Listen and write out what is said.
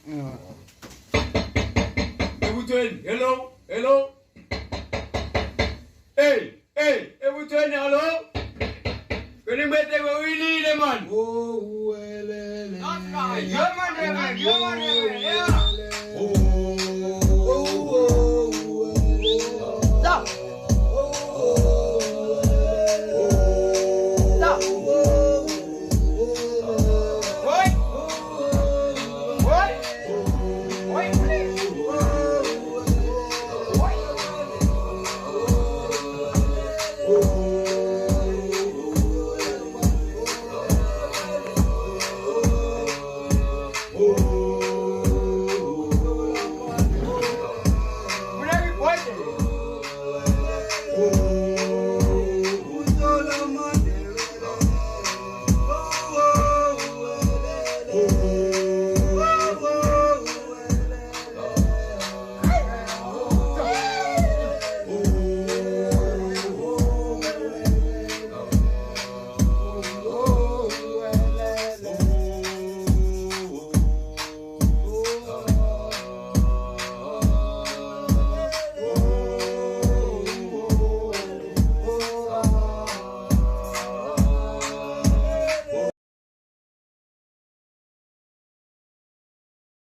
Everton, hello, hello. Hey, Everton, hello. When you met them, we need them, man. Oh, well, That's right. You're my man.